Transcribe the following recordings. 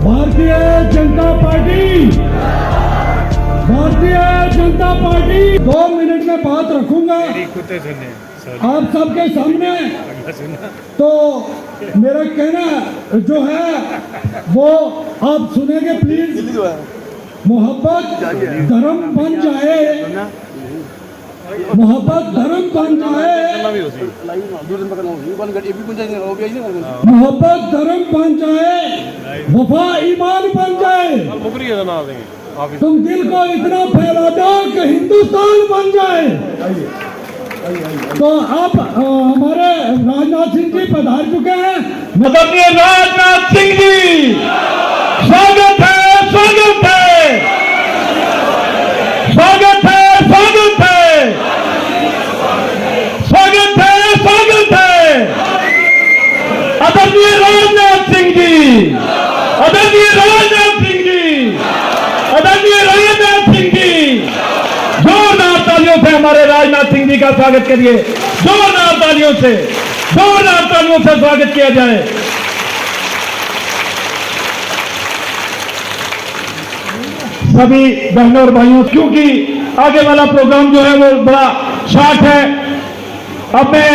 Bharatiya Janata party, Bharatiya Janata party 2 minute में बात रखूंगा आप सबके सामने। तो मेरा कहना जो है वो आप सुनेंगे प्लीज। मोहब्बत धर्म बन जाए, मोहब्बत धर्म बन जाए, मोहब्बत धर्म बन जाए, वफा ईमान बन जाए। तुम दिल को इतना फैला दो कि हिंदुस्तान बन जाए। तो आप हमारे राजनाथ सिंह जी पधार चुके हैं। आदरणीय राजनाथ सिंह जी, स्वागत है, स्वागत है, स्वागत है, स्वागत है, स्वागत है, स्वागत है। आदरणीय राजनाथ सिंह जी, आदरणीय राजनाथ सिंह जी, आदरणीय राजनाथ सिंह जी, जोरदार तालियों से हमारे राजनाथ सिंह जी का स्वागत करिए। जोरदार तालियों से, जोरदार तालियों से स्वागत किया जाए। सभी बहनों और भाइयों, क्योंकि आगे वाला प्रोग्राम जो है वो बड़ा शॉर्ट है, अब मैं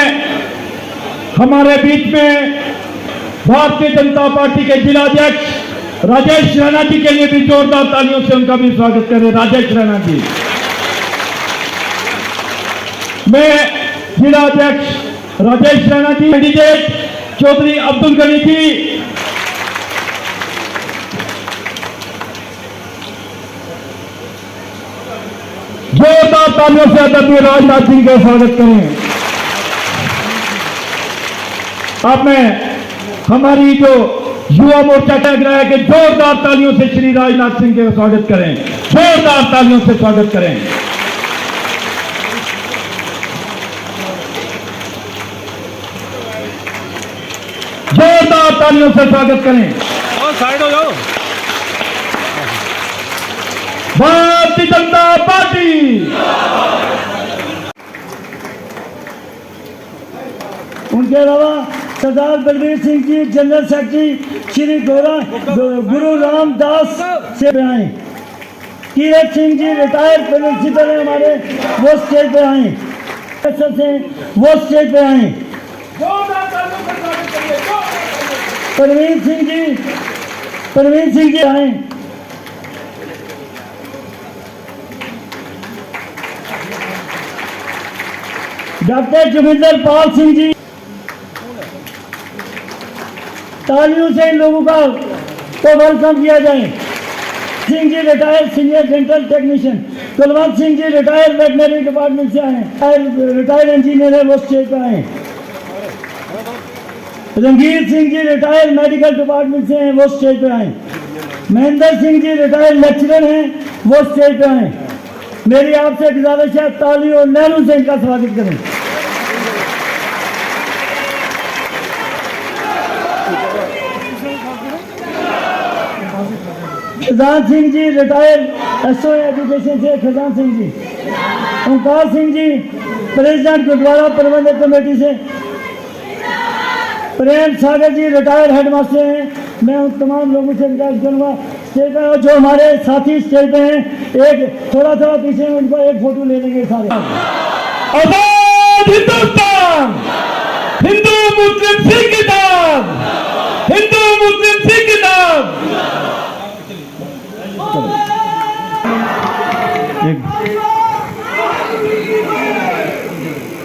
हमारे बीच में भारतीय जनता पार्टी के जिला अध्यक्ष राजेश रैना जी के लिए भी जोरदार तालियों से उनका भी स्वागत करें। राजेश रैना जी, मैं जिला अध्यक्ष राजेश रैना जी, कैंडिडेट चौधरी अब्दुल गनी जी, जोरदार तालियों से आदरणीय राजनाथ सिंह का स्वागत करें। अब मैं हमारी जो युवा मोर्चा कह रहा है कि जोरदार तालियों से श्री राजनाथ सिंह का स्वागत करें। जोरदार तालियों से स्वागत करें। जोरदार तालियों से स्वागत करें। और साइड हो जाओ। भारतीय जनता पार्टी, उनके अलावा सरदार बलबीर सिंह जी जनरल सेक्रेटरी श्री गुरु रामदास से आए। कीरत सिंह जी रिटायर्ड प्रिंसिपल है हमारे, वो स्टेज पे आए। वो स्टेज पे आए। परवीन सिंह जी आए। डॉक्टर जोगिंदर पाल सिंह जी, तालियों से इन लोगों का तो वेलकम किया जाए। Singh ji retired senior dental technician. Kulwant Singh ji retired veterinary department से आए, रिटायर्ड इंजीनियर है, वो स्टेज पर आए। Rangir Singh ji retired medical department से हैं, वो स्टेज पे आए। महेंद्र सिंह जी रिटायर्ड लेक्चरर हैं, वो स्टेज पे आए। मेरी आपसे गुजारिश है ताली और नहरों से इनका स्वागत करें। Khajan Singh ji retired SO education से, खजान सिंह जी। ओंकार सिंह जी प्रेसिडेंट गुरुद्वारा प्रबंधक कमेटी से। प्रेम सागर जी रिटायर्ड हेडमास्टर हैं। मैं उन तमाम लोगों से रिक्वेस्ट करूँगा स्टेज पर जो हमारे साथी स्टेज पे हैं, एक थोड़ा पीछे उनको एक फोटो ले लेंगे सारे। आजाद हिंदुस्तान, हिंदू मुस्लिम सिख किताब, हिंदू मुस्लिम सिख किताब।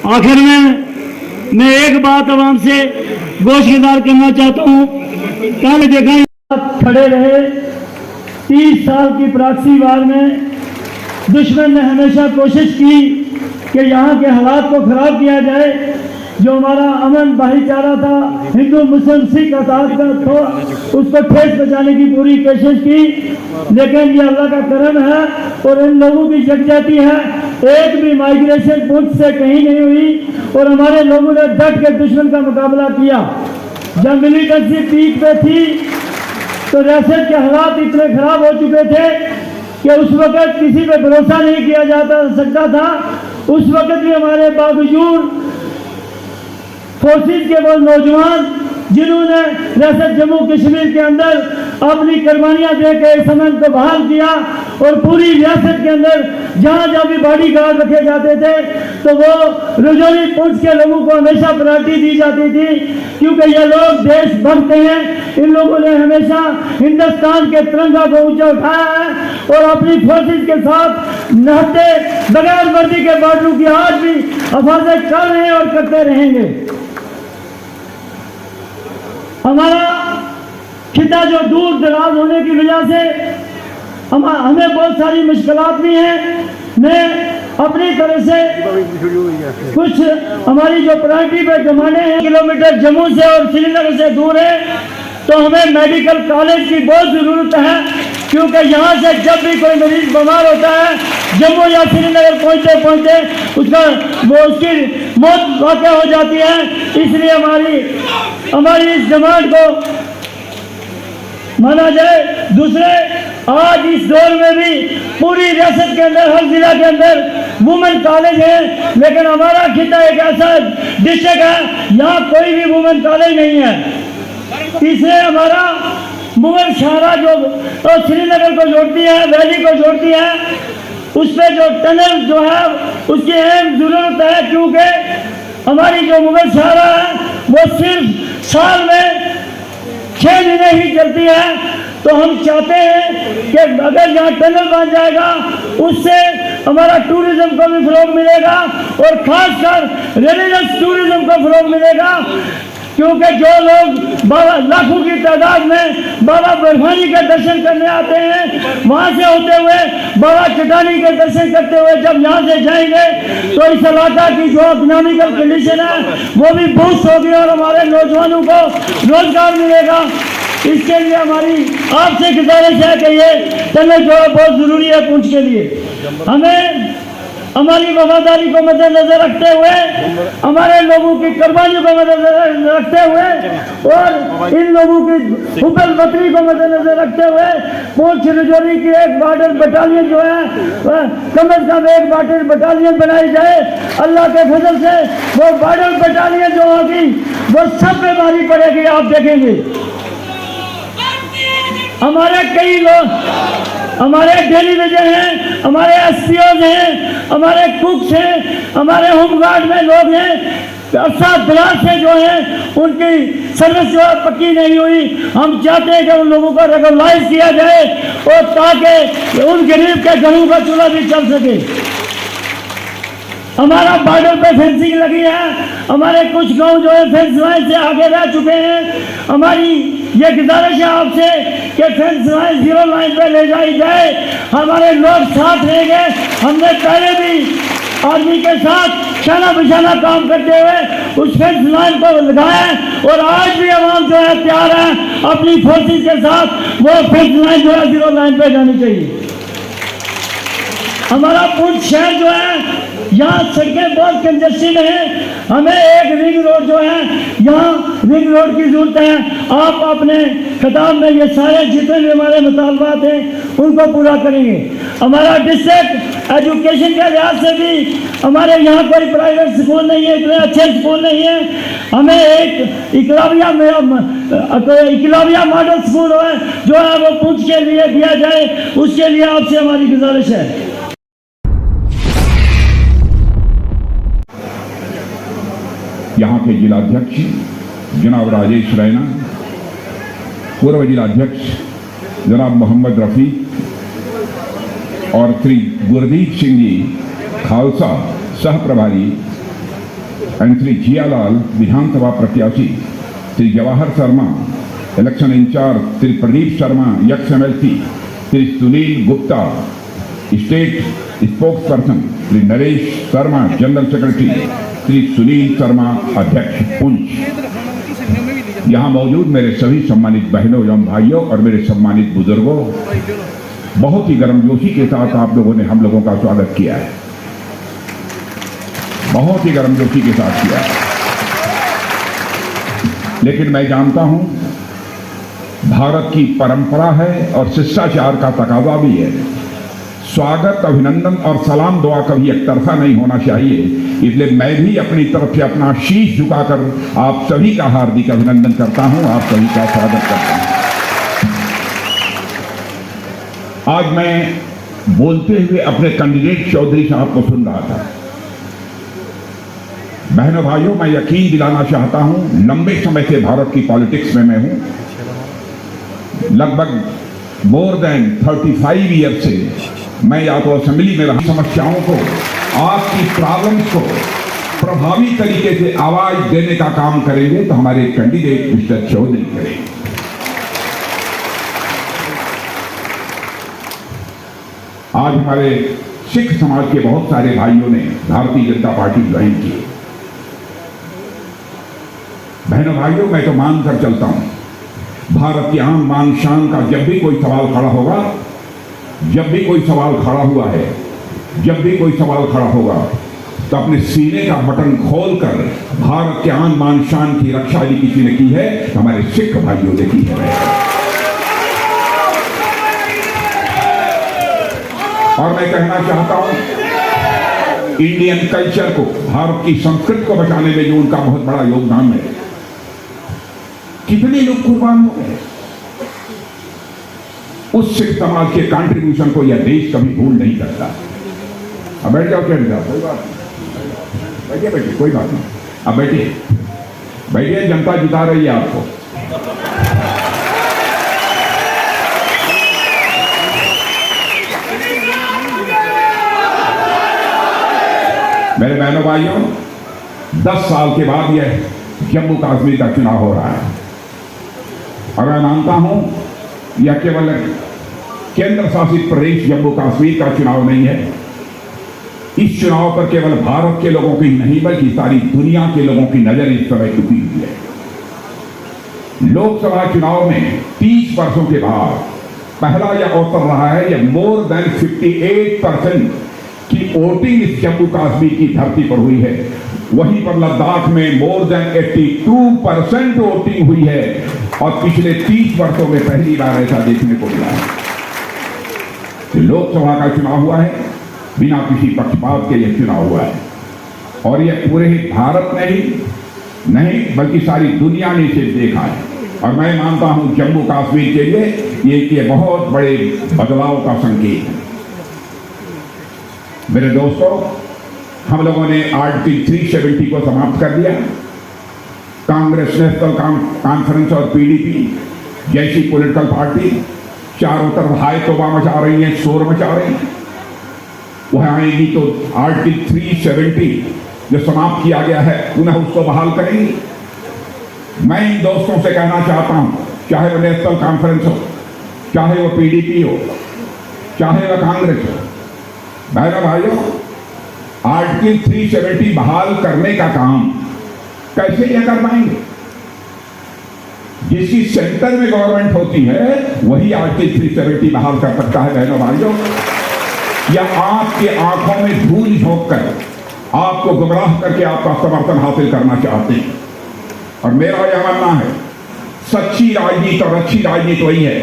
आखिर में मैं एक बात आवाम से गोशगुजार करना चाहता हूँ। कल देखा खड़े रहे 30 साल की प्रॉक्सी वार में दुश्मन ने हमेशा कोशिश की कि यहाँ के हालात को खराब किया जाए। जो हमारा अमन भाईचारा था, हिंदू मुस्लिम सिख अताद का था, उसको ठेस पहुँचाने की पूरी कोशिश की, लेकिन ये अल्लाह का करम है और इन लोगों की यकजहती है। एक भी माइग्रेशन पुलिस से कहीं नहीं हुई और हमारे लोगों ने डट के दुश्मन का मुकाबला किया। जब मिलिटेंसी पीक पे थी तो रियासत के हालात इतने खराब हो चुके थे कि उस वक्त किसी पे भरोसा नहीं किया जाता सकता था। उस वक्त भी हमारे बावजूद फोर्सेस के वो नौजवान जिन्होंने रियासत जम्मू कश्मीर के अंदर अपनी कुर्बानियां देकर इस अमन को बहाल किया और पूरी रियासत के अंदर जहां जहां भी बॉडी गार्ड रखे जाते थे तो वो रजौरी पुंछ के लोगों को हमेशा प्रायोरिटी दी जाती थी, क्योंकि ये लोग देशभक्त हैं। इन लोगों ने हमेशा हिंदुस्तान के तिरंगा को ऊंचा उठाया है और अपनी फोर्सेस के साथ नहाते बगैर वर्दी के बॉर्डरों की आज भी हिफाजत कर रहे हैं और करते रहेंगे। हमारा खिता जो दूर दराज होने की वजह से हमें बहुत सारी मुश्किलात भी हैं। मैं अपनी तरफ से कुछ हमारी जो प्रायोरिटी पे जमाने हैं किलोमीटर जम्मू से और श्रीनगर से दूर है, तो हमें मेडिकल कॉलेज की बहुत ज़रूरत है, क्योंकि यहाँ से जब भी कोई मरीज बीमार होता है जम्मू या श्रीनगर पहुँचते पहुँचते उसकी मौत वाक़ हो जाती है। इसलिए हमारी इस डिमांड को माना जाए। दूसरे, आज इस दौर में भी पूरी रियासत के अंदर हर जिला के अंदर वुमेन कॉलेज है, लेकिन हमारा खिता एक ऐसा डिस्ट्रिक्ट है यहाँ कोई भी वुमेन कॉलेज नहीं है। तीसरे, हमारा मुगल शाहरा जो तो श्रीनगर को जोड़ती है, वैली को जोड़ती है, उस पर जो टनल जो है उसकी अहम जरूरत है, क्योंकि हमारी जो मुगल शाहरा है वो सिर्फ साल में 6 महीने ही चलती है। तो हम चाहते हैं कि अगर यहाँ टनल बन जाएगा उससे हमारा टूरिज्म को भी फरोग मिलेगा और खासकर रिलीजियस टूरिज्म को फरोग मिलेगा, क्योंकि जो लोग लाखों की तादाद में बाबा बर्फानी के दर्शन करने आते हैं, वहाँ से होते हुए बाबा चटानी के दर्शन करते हुए जब यहाँ से जाएंगे तो इस इलाका की जो इकोनॉमिकल कंडीशन है वो भी बूस्ट होगी और हमारे नौजवानों को रोजगार मिलेगा। इसके लिए हमारी आपसे गुजारिश है कि ये टनल जो है बहुत ज़रूरी है पुंछ के लिए। हमें हमारी वफादारी को मद्देनजर रखते हुए, हमारे लोगों की कुर्बानियों को मद्देनजर रखते हुए और इन लोगों की हुब्बुल वतनी को मद्देनजर रखते हुए पुंछ रजौरी की एक बॉर्डर बटालियन जो है कम से कम एक बॉर्डर बटालियन बनाई जाए। अल्लाह के फजल से वो बॉर्डर बटालियन जो होगी वो सब पे भारी पड़ेगी, आप देखेंगे। हमारे कई लोग, हमारे डेली वेजर हैं, हमारे एसपीओज हैं, हमारे कुक्स हैं, हमारे होमगार्ड में लोग हैं, अरसा दराज से जो है उनकी सर्विस जो है पक्की नहीं हुई। हम चाहते हैं कि उन लोगों को रेगुलराइज किया जाए और ताकि उन गरीब के घरों का चूल्हा भी चल सके। हमारा बॉर्डर पे फेंसिंग लगी है, हमारे कुछ गांव जो है फेंस लाइन से आगे रह चुके हैं। हमारी ये गुजारिश है आपसे कि फेंस लाइन 0 लाइन पे ले जाई जाए, हमारे लोग साथ रहेंगे। हमने पहले भी आर्मी के साथ शाना बिशाना काम करते हुए उस फेंस लाइन को लगाया और आज भी आवाम जो है तैयार है अपनी फोर्सेस के साथ वो फेंस लाइन जो है 0 लाइन पे जानी चाहिए। हमारा पुंछ शहर जो है यहाँ सड़कें बहुत कंजेस्टेड हैं, हमें एक रिंग रोड जो है यहाँ रिंग रोड की जरूरत है। आप अपने खिताब में ये सारे जितने भी हमारे मुतालबात हैं उनको पूरा करेंगे। हमारा डिस्ट्रिक्ट एजुकेशन के लिहाज से भी हमारे यहाँ कोई प्राइवेट स्कूल नहीं है, इतने अच्छे स्कूल नहीं है। हमें एक इकलव्या मॉडल स्कूल जो है वो पुंछ के लिए दिया जाए, उसके लिए आपसे हमारी गुजारिश है। यहाँ के जिलाध्यक्ष जनाब राजेश रैना, पूर्व जिलाध्यक्ष जनाब मोहम्मद रफ़ी और श्री गुरदीप सिंह जी खालसा सह प्रभारी एंड श्री जियालाल विधानसभा प्रत्याशी, Shri Jawahar Sharma election in charge, Shri Pradeep Sharma ex MLC, Shri Sunil Gupta state spokesperson, Shri Naresh Sharma general secretary, Shri Sunil Sharma अध्यक्ष पुंछ। यहाँ मौजूद मेरे सभी सम्मानित बहनों एवं भाइयों और मेरे सम्मानित बुजुर्गों, बहुत ही गर्मजोशी के साथ आप लोगों ने हम लोगों का स्वागत किया है, बहुत ही गर्मजोशी के साथ किया है। लेकिन मैं जानता हूं भारत की परंपरा है और शिष्टाचार का तकाजा भी है, स्वागत, अभिनंदन और सलाम दुआ कभी एक तरफा नहीं होना चाहिए। इसलिए मैं भी अपनी तरफ से अपना शीश झुकाकर आप सभी का हार्दिक अभिनंदन करता हूं, आप सभी का स्वागत करता हूं। आज मैं बोलते हुए अपने कैंडिडेट चौधरी साहब को सुन रहा था। बहनों भाइयों, मैं यकीन दिलाना चाहता हूं, लंबे समय से भारत की पॉलिटिक्स में मैं हूं, लगभग मोर देन 35 ईयर से मैं या तो असेंबली में रहा। समस्याओं को, आपकी प्रॉब्लम्स को प्रभावी तरीके से आवाज देने का काम करेंगे तो हमारे कैंडिडेट मिस्टर चौधरी करेंगे। आज हमारे सिख समाज के बहुत सारे भाइयों ने भारतीय जनता पार्टी ज्वाइन की। बहनों भाइयों, मैं तो मानकर चलता हूं, भारत की आन मान शान का जब भी कोई सवाल खड़ा होगा, जब भी कोई सवाल खड़ा हुआ है, जब भी कोई सवाल खड़ा होगा, तो अपने सीने का बटन खोलकर भारत के आन मान शान की रक्षा भी किसी ने की है, तो हमारे सिख भाइयों ने की है। और मैं कहना चाहता हूं, इंडियन कल्चर को, भारत की संस्कृति को बचाने में जो उनका बहुत बड़ा योगदान है, कितने लोग कुर्बान हो गए, उस सिख समाज के कंट्रीब्यूशन को यह देश कभी भूल नहीं सकता। अब बैठ जाओ, क्या कोई बात नहीं, बैठिए बैठिए, कोई बात नहीं, अब बैठिए बैठिए, जनता जिता रही है आपको। मेरे बहनों भाइयों, 10 साल के बाद यह जम्मू कश्मीर का चुनाव हो रहा है और मैं मानता हूं यह केवल केंद्र शासित प्रदेश जम्मू कश्मीर का चुनाव नहीं है। इस चुनाव पर केवल भारत के लोगों की नहीं बल्कि सारी दुनिया के लोगों की नजर इस समय टिकी हुई है। लोकसभा चुनाव में 30 वर्षों के बाद पहला यह अवसर रहा है, यह मोर देन 58% की वोटिंग इस जम्मू कश्मीर की धरती पर हुई है। वहीं पर लद्दाख में मोर देन 82% वोटिंग हुई है और पिछले 30 वर्षों में पहली बार ऐसा देखने को मिला है। लोकसभा का चुनाव हुआ है, बिना किसी पक्षपात के यह चुनाव हुआ है और यह पूरे ही भारत ने ही नहीं बल्कि सारी दुनिया ने इसे देखा है। और मैं मानता हूं जम्मू कश्मीर के लिए ये बहुत बड़े बदलाव का संकेत है। मेरे दोस्तों, हम लोगों ने आर्टिकल 370 को समाप्त कर दिया। कांग्रेस, नेशनल कॉन्फ्रेंस और पीडीपी जैसी पॉलिटिकल पार्टी चारों तरफ हाय तौबा मचा रही हैं, शोर मचा रही हैं। वह आएंगी तो आर्टिकल 370 जो समाप्त किया गया है पुनः उसको बहाल करेंगी। मैं इन दोस्तों से कहना चाहता हूं, चाहे वो नेशनल कॉन्फ्रेंस हो, चाहे वो पीडीपी हो, चाहे वह कांग्रेस हो, भाइयों भाइयों, आर्टिकल 370 बहाल करने का काम कैसे यह कर पाएंगे? जिसकी सेंटर में गवर्नमेंट होती है वही आर्टिकल 370 बहाल कर सकता है। बहनों भाइयों, या आपके आंखों में धूल झोंक कर आपको गुमराह करके आपका समर्थन हासिल करना चाहते हैं। और मेरा यह मानना है, सच्ची राजनीति और अच्छी राजनीति वही है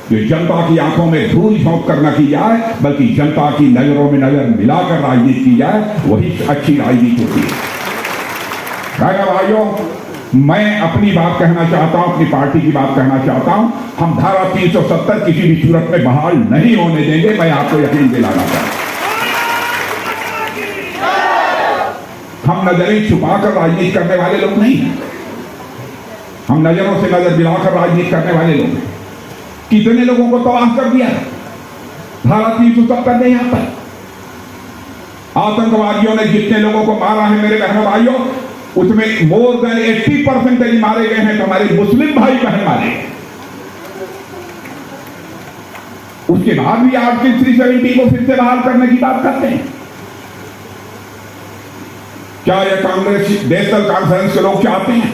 जो जनता की आंखों में धूल झोंक कर न की जाए बल्कि जनता की नजरों में नजर मिलाकर राजनीति की जाए, वही अच्छी राजनीति होती है। भाइयों, मैं अपनी बात कहना चाहता हूं, अपनी पार्टी की बात कहना चाहता हूं। हम धारा 370 किसी भी सूरत में बहाल नहीं होने देंगे, मैं आपको यकीन दिलाना चाहता हूं। हम नजरें छुपाकर राजनीति करने वाले लोग नहीं हैं, हम नजरों से नजर मिलाकर राजनीति करने वाले लोग हैं। कितने लोगों को तबाह कर दिया धारा 370 ने यहां पर। आतंकवादियों ने जितने लोगों को मारा है मेरे बहनों भाइयों, उसमें मोर देन 80% यदि मारे गए हैं तो हमारे मुस्लिम भाई बहन मारे। उसके बाद भी आर्टिकल 370 को फिर से बहाल करने की बात करते हैं। क्या यह कांग्रेस, नेशनल कॉन्फ्रेंस के लोग चाहते हैं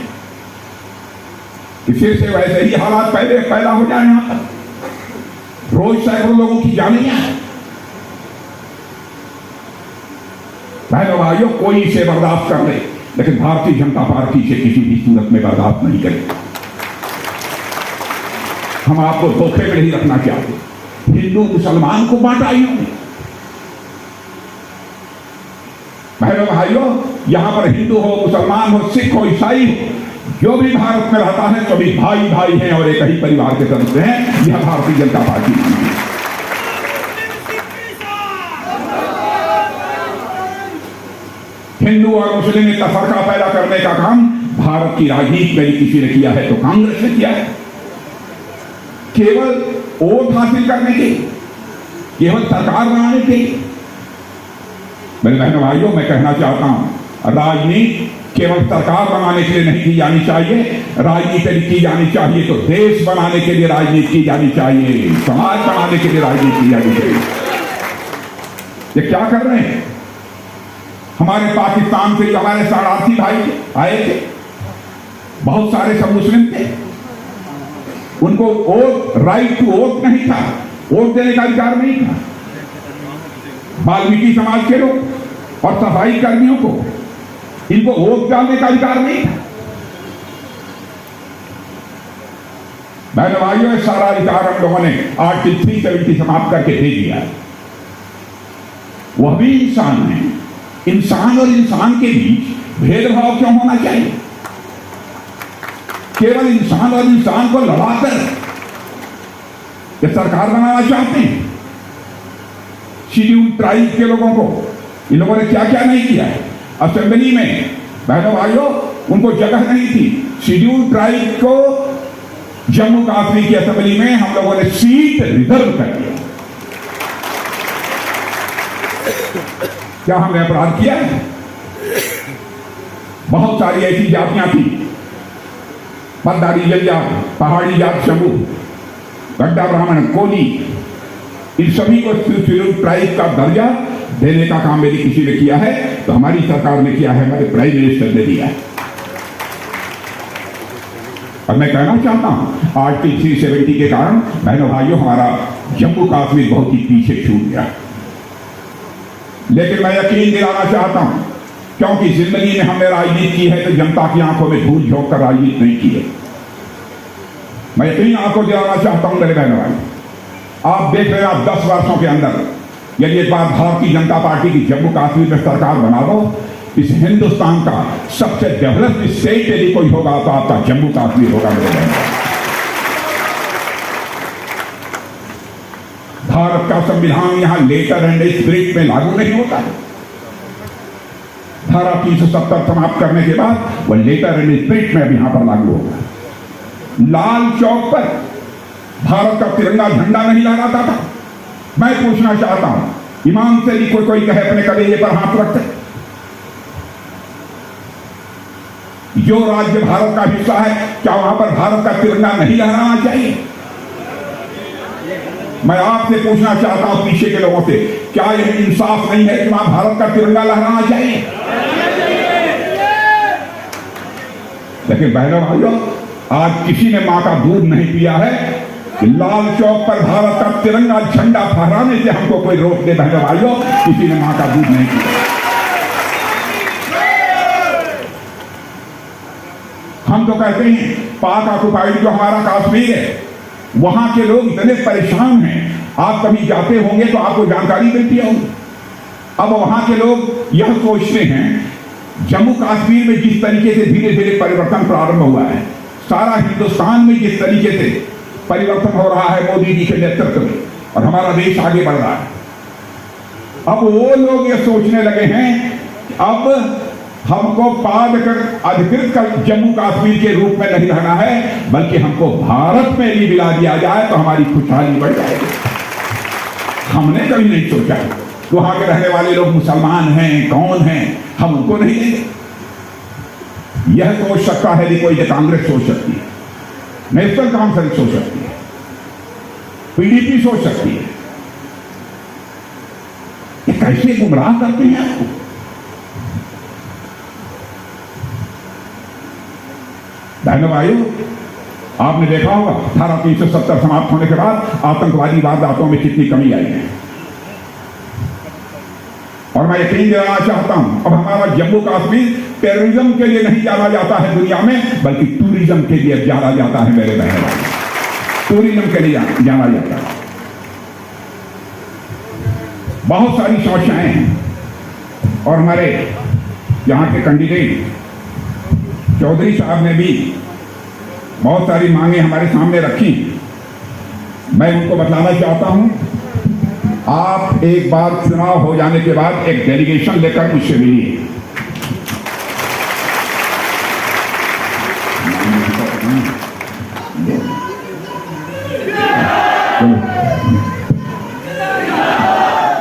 कि फिर से वैसे ही हालात पहले पैदा हो जाए? यहां पर रोज सैकड़ों लोगों की जानें हैं। बहनों भाइयों, कोई इसे बर्दाश्त कर ले, लेकिन भारतीय जनता पार्टी से किसी भी सूरत में बर्दाश्त नहीं करेगी। हम आपको धोखे में नहीं रखना चाहते। हिंदू मुसलमान को बांटा इन्होंने, बहनों भाइयों, यहां पर हिंदू हो, मुसलमान हो, सिख हो, ईसाई हो, जो भी भारत में रहता है सभी भाई भाई हैं और एक ही परिवार के सदस्य हैं। यह भारतीय जनता पार्टी है। हिंदू और मुस्लिम में तफरका पैदा करने का काम भारत की राजनीति में किसी ने किया है तो कांग्रेस ने किया है। केवल वोट हासिल करने के, केवल सरकार बनाने के। मेरे बहनों भाइयों, मैं कहना चाहता हूं, राजनीति केवल सरकार बनाने के लिए नहीं की जानी चाहिए। राजनीति की जानी चाहिए तो देश बनाने के लिए राजनीति की जानी चाहिए, समाज बनाने के लिए राजनीति की जानी चाहिए। ये क्या कर रहे हैं? हमारे पाकिस्तान से जो हमारे शरणार्थी भाई आए थे, बहुत सारे सब मुस्लिम थे, उनको वोट, राइट टू वोट नहीं था, वोट देने का अधिकार नहीं था। वाल्मीकि समाज के लोग और सफाई कर्मियों को, इनको वोट डालने का अधिकार नहीं था। बहनों भाइयों, सारा अधिकार हम लोगों ने आर्टिकल 370 समाप्त करके दे दिया है। वह भी इंसान है। इंसान और इंसान के बीच भेदभाव क्यों होना चाहिए? केवल इंसान और इंसान को लड़ाकर ये सरकार बनाना चाहते हैं। शेड्यूल ट्राइब के लोगों को इन लोगों ने क्या क्या नहीं किया है। असेंबली में बहनों भाइयों, उनको जगह नहीं थी। शेड्यूल ट्राइब को जम्मू कश्मीर की असेंबली में हम लोगों ने सीट रिजर्व कर दिया। क्या हमने अपराध किया है? बहुत सारी ऐसी जातियां थी, पद्दारी जनजात, पहाड़ी जात, समूह, गड्ढा ब्राह्मण, कोली, इन सभी को शेड्यूल ट्राइब का दर्जा देने का काम यदि किसी ने किया है तो हमारी सरकार ने किया है, हमारे प्राइम मिनिस्टर ने दिया है। और मैं कहना चाहता हूं, आर्टिकल 370 के कारण बहनों भाइयों हमारा जम्मू कश्मीर बहुत ही पीछे छूट गया। लेकिन मैं यकीन दिलाना चाहता हूं, क्योंकि जिंदगी में हमने राजनीति की है तो जनता की आंखों में धूल झोंक कर राजनीति नहीं की है। मैं यकीन आपको दिलाना चाहता हूं मेरे बहनों भाई, आप देख रहे हैं, आप 10 वर्षों के अंदर यदि एक बार भारतीय जनता पार्टी की जम्मू कश्मीर में सरकार बना दो, इस हिंदुस्तान का सबसे डेवलप्ड स्टेट यदि कोई होगा तो आपका जम्मू कश्मीर होगा मेरे बहनों। भारत का संविधान यहां लेटर एंड स्पिरिट में लागू नहीं होता है। धारा 370 समाप्त करने के बाद वह लेटर एंड स्पिरिट में अब यहां पर लागू होगा। लाल चौक पर भारत का तिरंगा झंडा नहीं लहराता था। मैं पूछना चाहता हूं, ईमान से भी कोई कहे अपने कलेजे पर हाथ रखते, जो राज्य भारत का हिस्सा है क्या वहां पर भारत का तिरंगा नहीं लहराना चाहिए? मैं आपसे पूछना चाहता हूं पीछे के लोगों से, क्या यह इंसाफ नहीं है कि वहां भारत का तिरंगा लहराना चाहिए? लेकिन बहनों भाइयों, आज किसी ने मां का दूध नहीं पिया है कि लाल चौक पर भारत का तिरंगा झंडा फहराने से हमको कोई रोक दे। बहनों भाइयों, किसी ने मां का दूध नहीं पिया। हम तो कहते हैं पाक ऑक्युपाइड जो हमारा कश्मीर है, वहां के लोग इतने परेशान हैं, आप कभी जाते होंगे तो आपको जानकारी मिलती होगी। अब वहां के लोग यह सोचते हैं, जम्मू कश्मीर में जिस तरीके से धीरे धीरे परिवर्तन प्रारंभ हुआ है, सारा हिंदुस्तान में जिस तरीके से परिवर्तन हो रहा है मोदी जी के नेतृत्व में, और हमारा देश आगे बढ़ रहा है, अब वो लोग ये सोचने लगे हैं अब हमको अधिकृत कर जम्मू कश्मीर के रूप में नहीं रहना है, बल्कि हमको भारत में भी मिला दिया जाए तो हमारी खुशहाली बढ़ जाएगी। हमने कभी नहीं सोचा वहां के रहने वाले लोग मुसलमान हैं, कौन हैं, हम उनको नहीं देंगे। यह सोच सकता है, कोई कांग्रेस सोच सकती है, नेशनल कॉन्फ्रेंस सोच सकती है, पीडीपी सोच सकती है। ये कैसे गुमराह करते हैं आपको? बहनों भाइयों, आपने देखा होगा धारा 370 समाप्त होने के बाद आतंकवादी वारदातों में कितनी कमी आई है। और मैं यकीन दिलाना चाहता हूं, अब हमारा जम्मू कश्मीर टेररिज्म के लिए नहीं जाना जाता है दुनिया में, बल्कि टूरिज्म के लिए जाना जाता है मेरे बहनों। टूरिज्म के लिए जाना जाता है। बहुत सारी समस्याएं हैं, और हमारे यहाँ के कैंडिडेट चौधरी साहब ने भी बहुत सारी मांगे हमारे सामने रखी। मैं उनको बतलाना चाहता हूं, आप एक बार चुनाव हो जाने के बाद एक डेलीगेशन लेकर मुझसे मिलिए।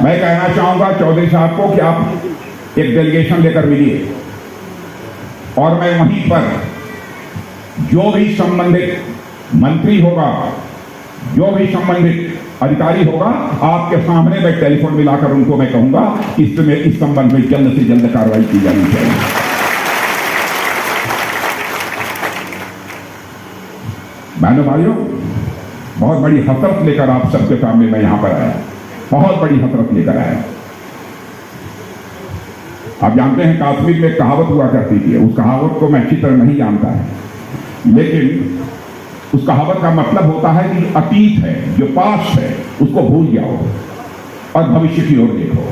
मैं कहना चाहूंगा चौधरी साहब को कि आप एक डेलीगेशन लेकर मिलिए और मैं वहीं पर जो भी संबंधित मंत्री होगा, जो भी संबंधित अधिकारी होगा, आपके सामने मैं टेलीफोन मिलाकर उनको मैं कहूंगा इस संबंध में जल्द से जल्द कार्रवाई की जानी चाहिए। बहनों भाइयों, बहुत बड़ी हसरत लेकर आप सबके सामने मैं यहां पर आया, बहुत बड़ी हसरत लेकर आया। आप जानते हैं कश्मीर में कहावत हुआ करती थी, उस कहावत को मैं अच्छी तरह नहीं जानता है, लेकिन उस कहावत का मतलब होता है कि अतीत है, जो पास्ट है, उसको भूल जाओ और भविष्य की ओर देखो।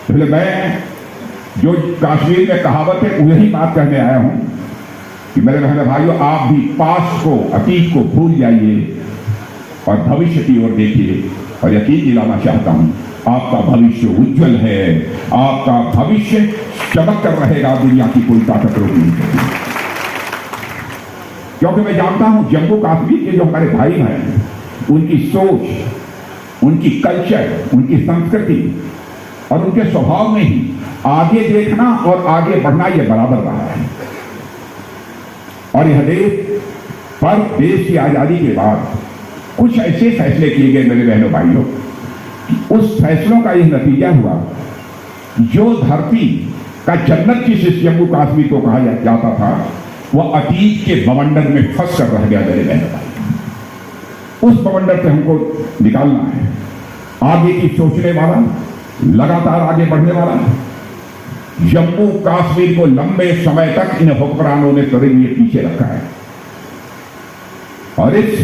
इसलिए मैं जो कश्मीर में कहावत है वही बात कहने आया हूं कि मेरे बहन भाइयों, आप भी पास्ट को, अतीत को भूल जाइए और भविष्य की ओर देखिए। और यकीन दिलाना चाहता हूं, आपका भविष्य उज्जवल है, आपका भविष्य चमक कर रहेगा, दुनिया की कोई ताकत रोक नहीं सकती। क्योंकि मैं जानता हूं जम्मू कश्मीर के जो हमारे भाई हैं, उनकी सोच, उनकी कल्चर, उनकी संस्कृति और उनके स्वभाव में ही आगे देखना और आगे बढ़ना यह बराबर रहा है। और यह देश पर देश की आजादी के बाद कुछ ऐसे फैसले किए गए मेरे बहनों भाइयों, उस फैसलों का यह नतीजा हुआ, जो धरती का जन्नत जिस जम्मू कश्मीर को कहा जाता था, वह अतीत के बवंडर में फंस कर रह गया मेरे बहनों भाई। उस बवंडर से हमको निकालना है। आगे की सोचने वाला, लगातार आगे बढ़ने वाला, जम्मू कश्मीर को लंबे समय तक इन हुक्मरानों ने तरे हुए पीछे रखा है। और इस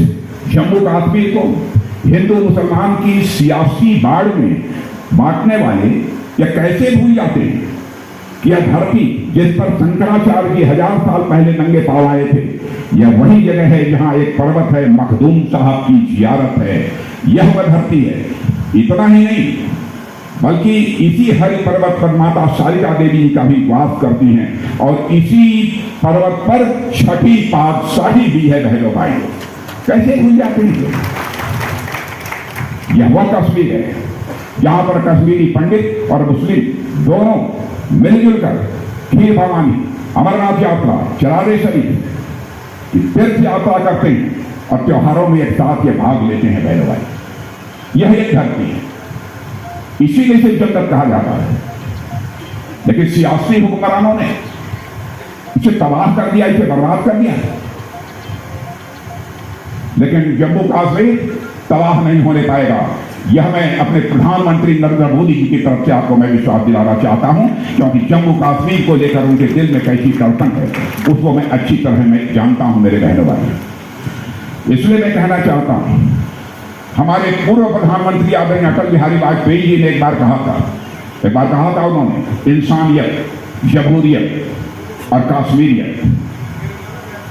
जम्मू कश्मीर को हिंदू मुसलमान की सियासी बाढ़ में बांटने वाले या कैसे भूल जाते हैं कि यह धरती जिस पर शंकराचार्य जी 1000 साल पहले नंगे पांव आए थे, यह वही जगह है जहां एक पर्वत है, मखदूम साहब की जियारत है। यह वह धरती है। इतना ही नहीं, बल्कि इसी हरि पर्वत पर माता शारदा देवी का भी वास करती हैं और इसी पर्वत पर छठी पातशाही भी है। बहनों भाई, कैसे भूल जाते हैं? यह वह कश्मीर है जहां पर कश्मीरी पंडित और मुस्लिम दोनों मिलजुल कर खीर भवानी, अमरनाथ यात्रा, चरारे शरीफ की तीर्थ यात्रा करते हैं और त्योहारों में एक साथ ये भाग लेते हैं। बहनों भाई, यह एक धरती है, इसीलिए इसे जन्नत कहा जाता है। लेकिन सियासी हुक्मरानों ने इसे तबाह कर दिया, इसे बर्बाद कर दिया। लेकिन जम्मू कश्मीर तबाह नहीं होने पाएगा, यह मैं अपने प्रधानमंत्री नरेंद्र मोदी जी की तरफ से आपको मैं विश्वास दिलाना चाहता हूं, क्योंकि जम्मू कश्मीर को लेकर उनके दिल में कैसी तड़पन है उसको मैं अच्छी तरह मैं जानता हूं मेरे बहनों भाई। इसलिए मैं कहना चाहता हूं, हमारे पूर्व प्रधानमंत्री आदरणीय अटल बिहारी वाजपेयी जी ने एक बार कहा था उन्होंने, इंसानियत, जमहूरियत और कश्मीरियत,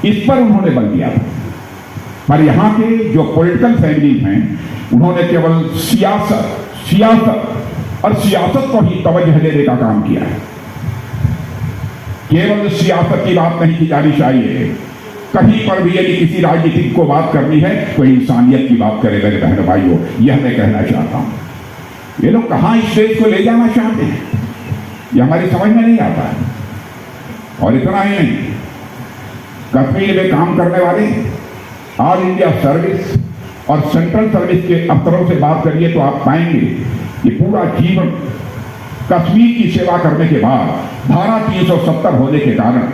इस पर उन्होंने बल दिया था। पर यहाँ के जो पॉलिटिकल फैमिलीज हैं, उन्होंने केवल सियासत और सियासत को ही तवज्जो देने का काम किया है। केवल सियासत की बात नहीं की जानी चाहिए। कहीं पर भी यदि किसी राजनीतिक को बात करनी है तो इंसानियत की बात करे मेरे बहनों भाइयों, यह मैं कहना चाहता हूं। ये लोग कहां इस देश को ले जाना चाहते हैं, यह हमारी समझ में नहीं आता है। और इतना ही नहीं, कश्मीर में काम करने वाले ऑल इंडिया सर्विस और सेंट्रल सर्विस के अफसरों से बात करिए तो आप पाएंगे कि पूरा जीवन कश्मीर की सेवा करने के बाद धारा 370 होने के कारण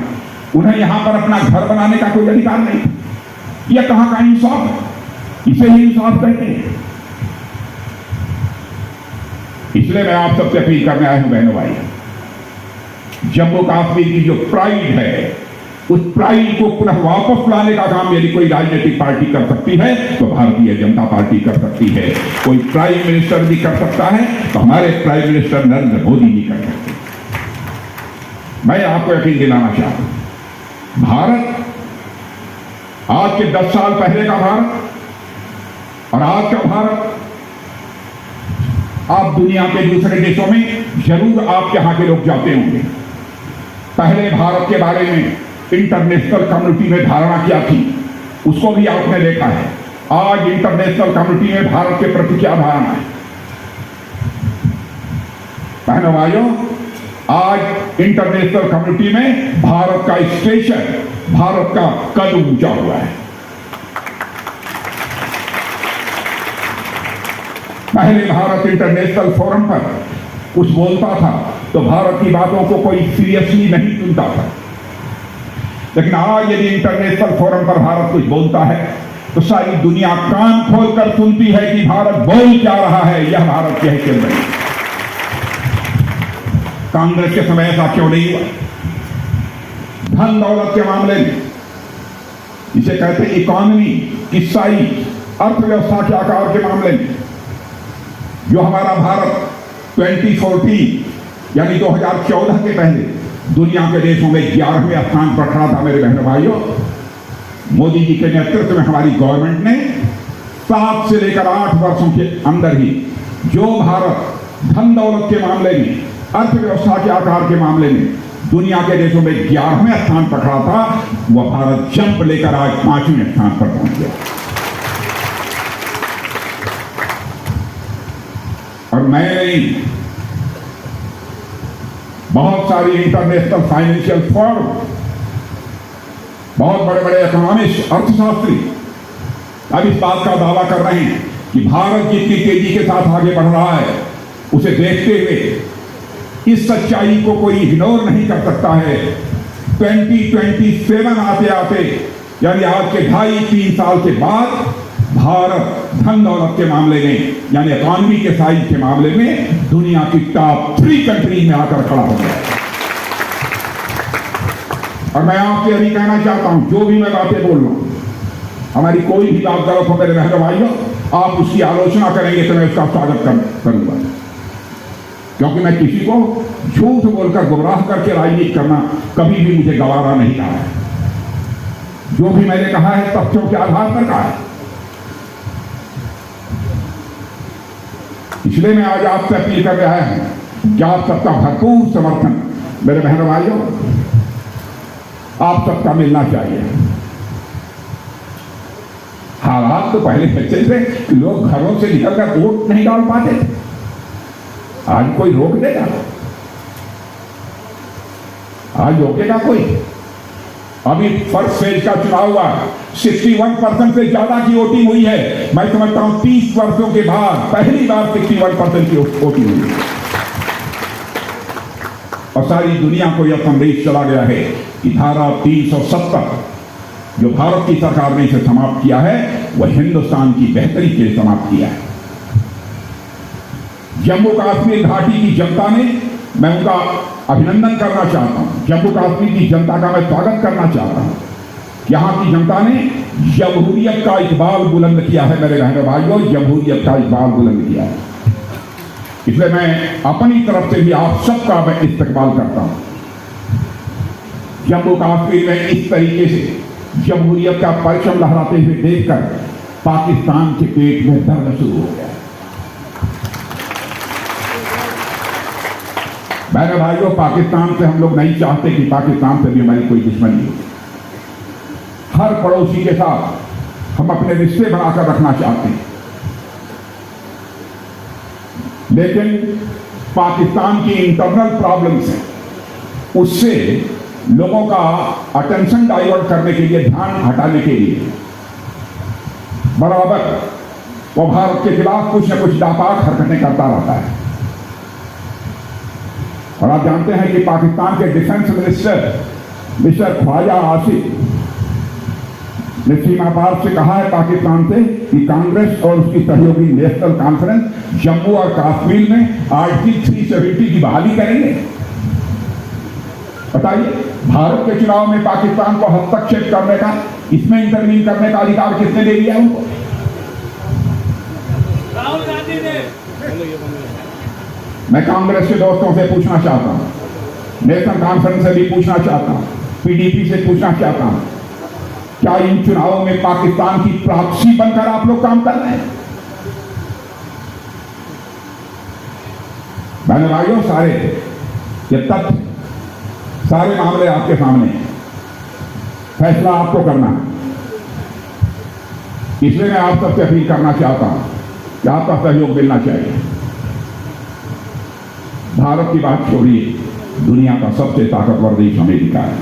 उन्हें यहां पर अपना घर बनाने का कोई अधिकार नहीं। यह कहां का इंसाफ है? इसे ही इंसाफ कहते हैं। इसलिए मैं आप सबसे अपील करने आया हूं बहनों भाई, जम्मू कश्मीर की जो प्राइड है, उस प्राइड को पुनः वापस लाने का काम यदि कोई राजनीतिक पार्टी कर सकती है तो भारतीय जनता पार्टी कर सकती है। कोई प्राइम मिनिस्टर भी कर सकता है तो हमारे प्राइम मिनिस्टर नरेंद्र मोदी भी कर सकते हैं। मैं आपको यकीन दिलाना चाहता हूं, भारत आज के 10 साल पहले का भारत और आज का भारत, आप दुनिया के दूसरे देशों में जरूर आप यहां के लोग जाते होंगे। पहले भारत के बारे में इंटरनेशनल कम्युनिटी ने धारणा किया थी, उसको भी आपने देखा है। आज इंटरनेशनल कम्युनिटी में भारत के प्रति क्या धारणा है? बहनों भाइयों, आज इंटरनेशनल कम्युनिटी में भारत का स्टेशन, भारत का कद ऊंचा हुआ है। पहले भारत इंटरनेशनल फोरम पर कुछ बोलता था तो भारत की बातों को कोई सीरियसली नहीं सुनता था, लेकिन आज यदि इंटरनेशनल फोरम पर भारत कुछ बोलता है तो सारी दुनिया कान खोलकर सुनती है कि भारत बोल क्या रहा है, यह भारत यह चल रही है। कांग्रेस के समय ऐसा क्यों नहीं हुआ? धन दौलत के मामले में, इसे कहते हैं इकोनॉमी की साइज, अर्थव्यवस्था के आकार के मामले में, जो हमारा भारत 2014 यानी 2014 के पहले दुनिया के देशों में 11वें स्थान पर खड़ा था। मेरे बहनों भाइयों, मोदी जी के नेतृत्व में हमारी गवर्नमेंट ने 7 से लेकर 8 वर्षों के अंदर ही जो भारत धन दौलत के मामले में, अर्थव्यवस्था के आकार के मामले में दुनिया के देशों में 11वें स्थान पर खड़ा था, वह भारत जंप लेकर आज 5वें स्थान पर पहुंच गया। और मैं नहीं, बहुत सारी इंटरनेशनल फाइनेंशियल फर्म, बहुत बड़े बड़े इकोनॉमिस्ट, अर्थशास्त्री अब इस बात का दावा कर रहे हैं कि भारत जितनी तेजी के साथ आगे बढ़ रहा है, उसे देखते हुए इस सच्चाई को कोई इग्नोर नहीं कर सकता है। 2027 आते आते यानी आज के 2.5-3 साल के बाद भारत धन दौलत के मामले में यानी इकोनॉमी के साइज के मामले में दुनिया की टॉप 3 कंट्री में आकर खड़ा हो गया। और मैं आपसे यही कहना चाहता हूं, जो भी मैं बातें बोल रहा हूं, हमारी कोई भी बात गलत हो मेरे बहनों भाइयों, आप उसकी आलोचना करेंगे तो मैं उसका स्वागत करूंगा, क्योंकि मैं किसी को झूठ बोलकर गुमराह करके राजनीति करना कभी भी मुझे गवारा नहीं रहा है। जो भी मैंने कहा है तथ्यों के आधार पर कहा है। इसलिए मैं आज आपसे अपील कर रहा हूं कि आप सबका भरपूर समर्थन मेरे बहनों भाइयों आप सबका मिलना चाहिए। हालात तो पहले ऐसे थे कि लोग घरों से निकलकर वोट नहीं डाल पाते थे, आज कोई रोक देगा? आज रोकेगा कोई? अभी फर्स्ट फेज का चुनाव हुआ, 61% से ज्यादा की वोटिंग हुई है। मैं समझता हूं 30 वर्षों के बाद पहली बार 61% की वोटिंग हुई है। और सारी दुनिया को यह संदेश चला गया है कि धारा 370 जो भारत की सरकार ने इसे समाप्त किया है, वह हिंदुस्तान की बेहतरी के लिए समाप्त किया है। जम्मू कश्मीर घाटी की जनता ने, मैं उनका अभिनंदन करना चाहता हूं, जम्मू कश्मीर की जनता का मैं स्वागत करना चाहता हूं। यहां की जनता ने जमहूरियत का इकबाल बुलंद किया है मेरे बहनों भाइयों, जमहूरियत का इकबाल बुलंद किया है। इसलिए मैं अपनी तरफ से भी आप सबका मैं इस्तकबाल करता हूं। जम्मू कश्मीर में इस तरीके से जमहूरियत का परचम लहराते हुए देखकर पाकिस्तान के पेट में दर्द शुरू हो गया। बहनों भाइयों, पाकिस्तान से हम लोग नहीं चाहते कि पाकिस्तान से भी हमारी कोई दुश्मनी हो। हर पड़ोसी के साथ हम अपने रिश्ते बनाकर रखना चाहते हैं, लेकिन पाकिस्तान की इंटरनल प्रॉब्लम्स हैं, उससे लोगों का अटेंशन डाइवर्ट करने के लिए, ध्यान हटाने के लिए बराबर वो भारत के खिलाफ कुछ न कुछ नापाक हरकतें करता रहता है। और आप जानते हैं कि पाकिस्तान के defence minister mister Khawaja Asif ने सीमा पार से कहा है पाकिस्तान से कि कांग्रेस और उसकी सहयोगी नेशनल कॉन्फ्रेंस जम्मू और कश्मीर में आर्टिकल 370 की बहाली करेंगे। बताइए, भारत के चुनाव में पाकिस्तान को हस्तक्षेप करने का, इसमें इंटरवीन करने का अधिकार किसने दे दिया उनको? राहुल गांधी ने। मैं कांग्रेस के दोस्तों से पूछना चाहता हूं, नेशनल कॉन्फ्रेंस से भी पूछना चाहता हूं, पीडीपी से पूछना चाहता हूं, क्या इन चुनावों में पाकिस्तान की प्रॉक्सी बनकर आप लोग काम कर रहे हैं? मैंने भाइयों, सारे ये तथ्य, सारे मामले आपके सामने हैं, फैसला आपको करना है। इसलिए मैं आप सबसे अपील करना चाहता हूं कि आपका सहयोग मिलना चाहिए। भारत की बात छोड़िए, दुनिया का सबसे ताकतवर देश अमेरिका है।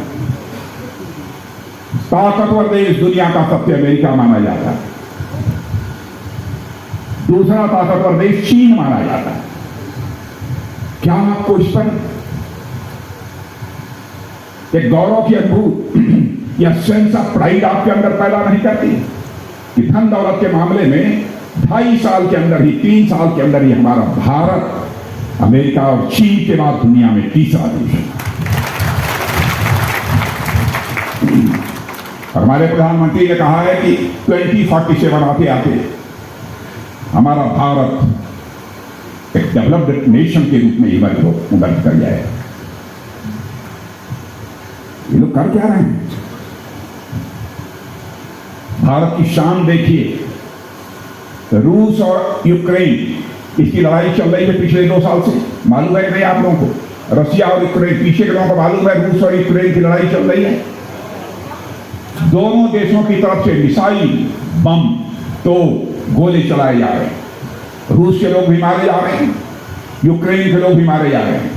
ताकतवर देश दुनिया का सबसे अमेरिका माना जाता है। दूसरा ताकतवर देश चीन माना जाता है। क्या आपको इस पर एक गौरव की अनुभूति या सेंस ऑफ प्राइड आपके अंदर पैदा नहीं करती कि धन दौलत के मामले में 2.5 साल के अंदर ही, 3 साल के अंदर ही हमारा भारत अमेरिका और चीन के बाद दुनिया में तीसरा देश है। हमारे प्रधानमंत्री ने कहा है कि 2047 आते आते हमारा भारत एक डेवलप्ड नेशन के रूप में इमर्ज कर जाए। ये लोग कर क्या रहे हैं? भारत की शान देखिए। रूस और यूक्रेन, इसकी लड़ाई चल रही है पिछले 2 साल से, मालूम है कि नहीं आप लोगों को? रशिया और यूक्रेन, पीछे के लोगों को मालूम है रूस और यूक्रेन की लड़ाई चल रही है। दोनों देशों की तरफ से मिसाइल, बम, तो गोले चलाए जा रहे हैं। रूस के लोग भी मारे जा रहे हैं, यूक्रेन के लोग भी मारे जा रहे हैं।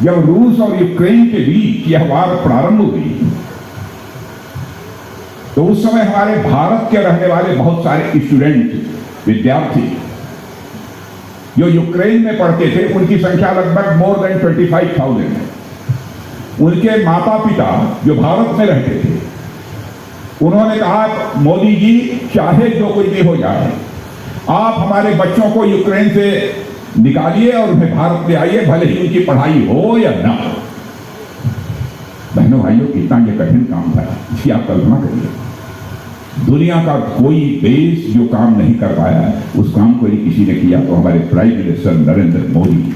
जब रूस और यूक्रेन के बीच यह वार प्रारंभ हुई तो उस समय हमारे भारत के रहने वाले बहुत सारे स्टूडेंट, विद्यार्थी जो यूक्रेन में पढ़ते थे, उनकी संख्या लगभग मोर देन 25,000 है। उनके माता पिता जो भारत में रहते थे, उन्होंने कहा, मोदी जी चाहे जो कुछ भी हो जाए, आप हमारे बच्चों को यूक्रेन से निकालिए और उन्हें भारत ले आइए, भले ही उनकी पढ़ाई हो या ना। बहनों भाइयों, कितना यह कठिन काम था, इसकी आप कल्पना करिए। दुनिया का कोई देश जो काम नहीं कर पाया है, उस काम को यदि किसी ने किया तो हमारे प्राइम मिनिस्टर नरेंद्र मोदी।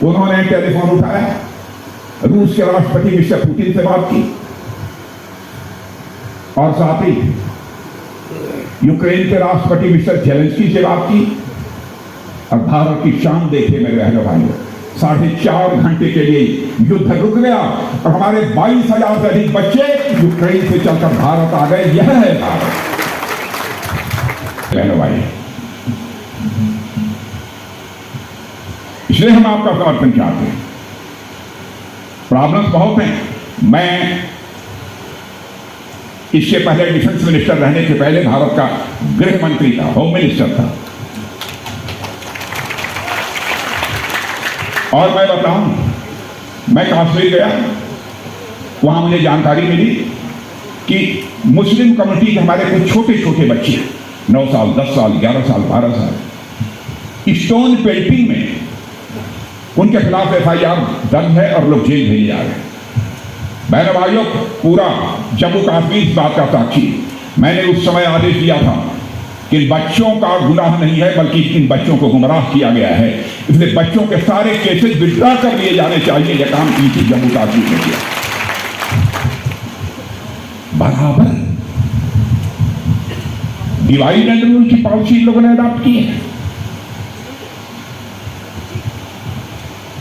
उन्होंने टेलीफोन उठाया, रूस के राष्ट्रपति मिस्टर पुतिन से बात की और साथ ही यूक्रेन के राष्ट्रपति मिस्टर जेलेंस्की से बात की। और भारत की शान देखिए मेरे बहनों भाइयों, 4.5 घंटे के लिए युद्ध रुक गया और हमारे 22,000 से अधिक बच्चे यूक्रेन से चलकर भारत आ गए। यह है भारत। बहनों भाई, इसलिए हम आपका समर्थन चाहते हैं। प्रॉब्लम्स बहुत हैं। मैं इससे पहले डिफेंस मिनिस्टर रहने से पहले भारत का गृह मंत्री था, होम मिनिस्टर था। और मैं बताऊं, मैं कश्मीर गया, वहां मुझे जानकारी मिली कि मुस्लिम कम्युनिटी के हमारे कुछ छोटे छोटे बच्चे, 9 साल, 10 साल, 11 साल, 12 साल, स्टोन पेल्टिंग में उनके खिलाफ FIR दर्ज है और लोग जेल भेजे जा रहे हैं। बहनों भाइयों, पूरा जम्मू कश्मीर इस बात का साक्षी। मैंने उस समय आदेश दिया था कि बच्चों का गुनाह नहीं है, बल्कि इन बच्चों को गुमराह किया गया है, इसलिए बच्चों के सारे केसेस विड्रॉ कर लिए जाने चाहिए। यह काम की जम्मू कश्मीर ने किया। बराबर डिवाइड एंड रूल की पॉलिसी लोगों ने अडॉप्ट की है।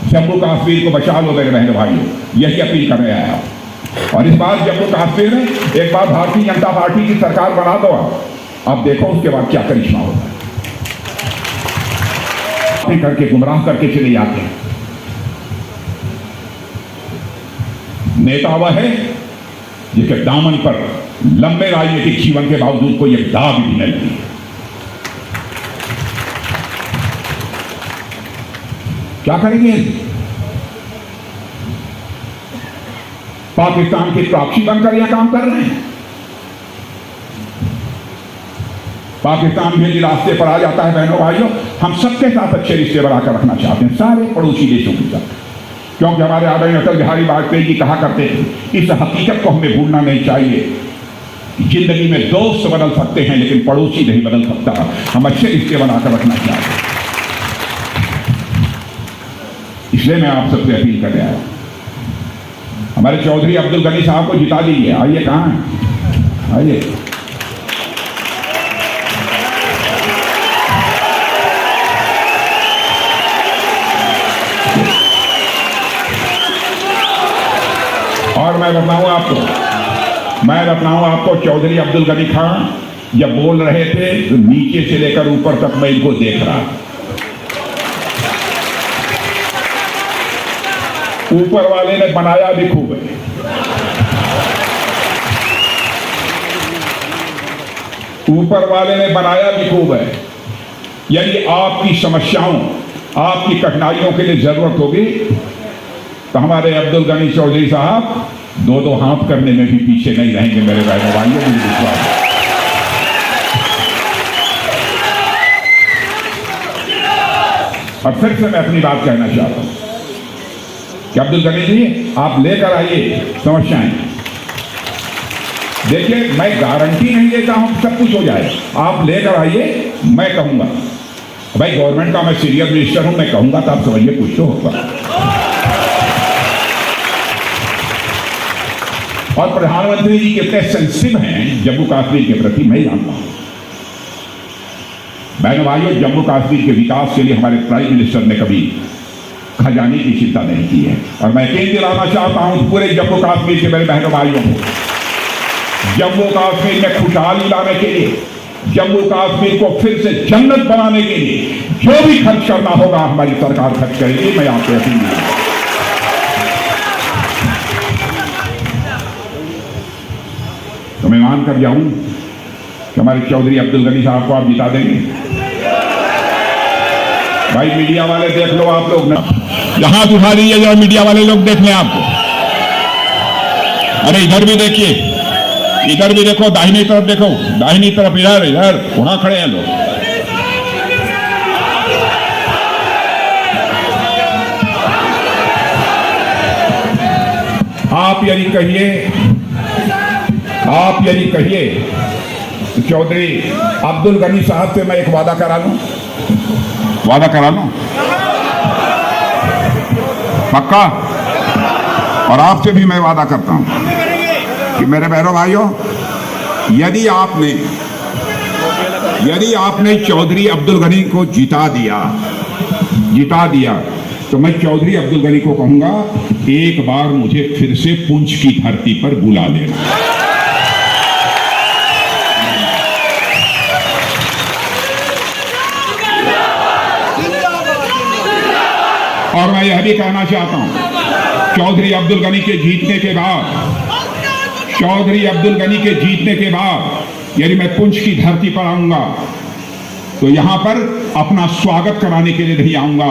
जम्मू कश्मीर को बचा लो मेरे बहनों भाइयों, यही अपील कर रहे हैं। और इस बार जम्मू कश्मीर में एक बार भारतीय जनता पार्टी की सरकार बना दो, अब देखो उसके बाद क्या करिश्मा होता है। करके गुमराह करके चले जाते हैं। नेता वह है जिसके दामन पर लंबे राजनीतिक जीवन के बावजूद कोई एक दाग भी नहीं लगी। क्या करेंगे? पाकिस्तान के प्रॉक्सी बनकर यह काम कर रहे हैं। पाकिस्तान भी यदि रास्ते पर आ जाता है बहनों भाइयों, हम सबके साथ अच्छे रिश्ते बनाकर रखना चाहते हैं, सारे पड़ोसी देशों के साथ। क्योंकि हमारे आदरणीय अटल बिहारी वाजपेयी जी कहा करते थे, इस हकीकत को हमें भूलना नहीं चाहिए, जिंदगी में दोस्त बदल सकते हैं लेकिन पड़ोसी नहीं बदल सकता। हम अच्छे रिश्ते बनाकर रखना चाहते हैं, इसलिए मैं आप सबसे अपील करने आया। हमारे चौधरी अब्दुल गनी साहब को जिता दीजिए। आइए, कहाँ हैं? आइए। और मैं बताऊं आपको चौधरी अब्दुल गनी खान जब बोल रहे थे तो नीचे से लेकर ऊपर तक मैं इनको देख रहा। ऊपर वाले ने बनाया भी खूब है, ऊपर वाले ने बनाया भी खूब है। यदि आपकी समस्याओं, आपकी कठिनाइयों के लिए जरूरत होगी तो हमारे अब्दुल गनी चौधरी साहब दो हाथ करने में भी पीछे नहीं रहेंगे मेरे बहनों भाइयों, मुझे विश्वास है। और फिर से मैं अपनी बात कहना चाहता हूं कि अब्दुल गनी जी आप लेकर आइए समस्याएं। देखिए, मैं गारंटी नहीं देता हूं कि सब कुछ हो जाए, आप लेकर आइए। मैं कहूंगा भाई गवर्नमेंट का मैं सीनियर मिनिस्टर हूं, मैं कहूंगा तो आप समझिए कुछ तो होगा। और प्रधानमंत्री जी कितने सेंसिटिव हैं जम्मू कश्मीर के प्रति मैं जानता हूं। बहनों भाइयों, जम्मू कश्मीर के विकास के लिए हमारे प्राइम मिनिस्टर ने कभी खजाने की चिंता नहीं की है। और मैं यकीन दिलाना चाहता हूं पूरे जम्मू कश्मीर के मेरे बहनों भाइयों को, जम्मू कश्मीर में खुशहाली लाने के लिए, जम्मू कश्मीर को फिर से जन्नत बनाने के लिए जो भी खर्च करना होगा हमारी सरकार खर्च करेगी। मैं आपसे अपील करता हूं। तो मैं मान कर जाऊं कि हमारे चौधरी अब्दुल गनी साहब को आप जिता देंगे। भाई मीडिया वाले देख लो, आप लोग ना यहां दिखा दीजिए जरा, मीडिया वाले लोग देख लें आपको। अरे इधर भी देखिए, इधर भी देखो, दाहिनी तरफ देखो, दाहिनी तरफ, इधर वहां खड़े हैं लोग। आप यदि कहिए तो चौधरी अब्दुल गनी साहब से मैं एक वादा करा लूं पक्का। और आपसे भी मैं वादा करता हूं कि मेरे बहनों भाइयों, यदि आपने चौधरी अब्दुल गनी को जिता दिया तो मैं चौधरी अब्दुल गनी को कहूंगा एक बार मुझे फिर से पुंछ की धरती पर बुला लेना। और मैं यह भी कहना चाहता हूं, चौधरी अब्दुल गनी के जीतने के बाद यदि मैं पुंछ की धरती पर आऊंगा तो यहां पर अपना स्वागत कराने के लिए नहीं आऊंगा,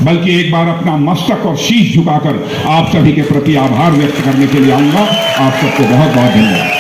बल्कि एक बार अपना मस्तक और शीश झुकाकर आप सभी के प्रति आभार व्यक्त करने के लिए आऊंगा। आप सबको बहुत बहुत धन्यवाद।